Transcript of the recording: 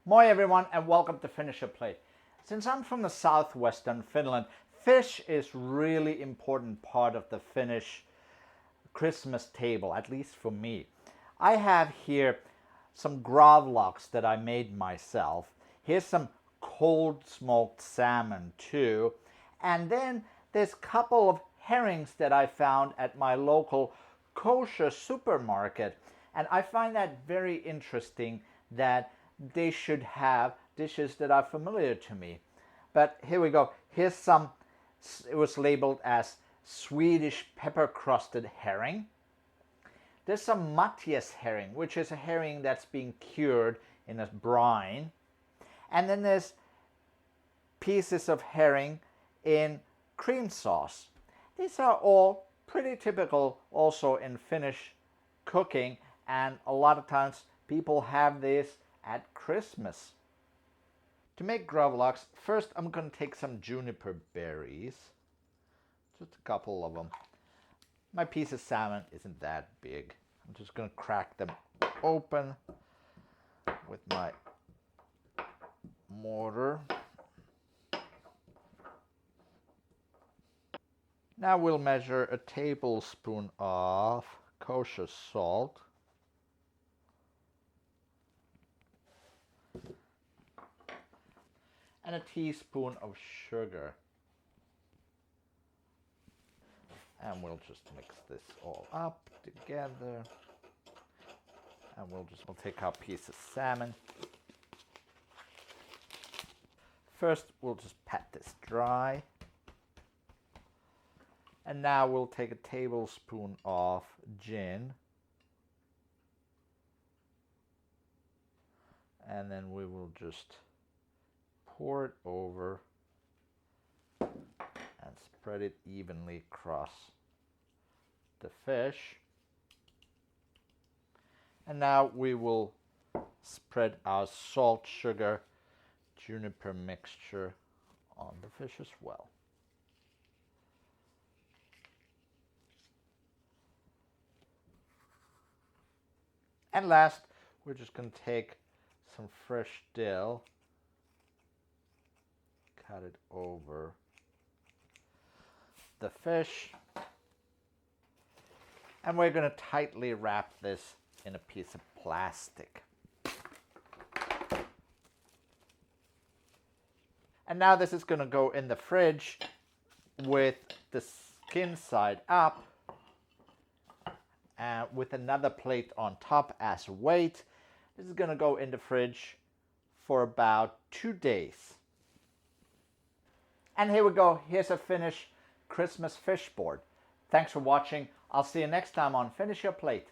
Moi everyone and welcome to Finnish Plate. Since I'm from the southwestern Finland, fish is really important part of the Finnish Christmas table, at least for me. I have here some gravlax that I made myself. Here's some cold smoked salmon too. And then there's a couple of herrings that I found at my local kosher supermarket. And I find that very interesting that they should have dishes that are familiar to me. But here we go. Here's some, it was labeled as Swedish pepper-crusted herring. There's some Matjes herring, which is a herring that's being cured in a brine. And then there's pieces of herring in cream sauce. These are all pretty typical also in Finnish cooking, and a lot of times people have this at Christmas. To make gravlax, first I'm going to take some juniper berries, just a couple of them. My piece of salmon isn't that big. I'm just going to crack them open with my mortar. Now we'll measure a tablespoon of kosher salt. And a teaspoon of sugar. And we'll just mix this all up together. And we'll take our piece of salmon. First, we'll just pat this dry. And now we'll take a tablespoon of gin. And then we will just pour it over and spread it evenly across the fish. And now we will spread our salt, sugar, juniper mixture on the fish as well. And last, we're just going to take some fresh dill, cut it over the fish, and we're going to tightly wrap this in a piece of plastic. And now this is going to go in the fridge with the skin side up and with another plate on top as weight. This is going to go in the fridge for about 2 days. And here we go. Here's a Finnish Christmas fish board. Thanks for watching. I'll see you next time on Finish Your Plate.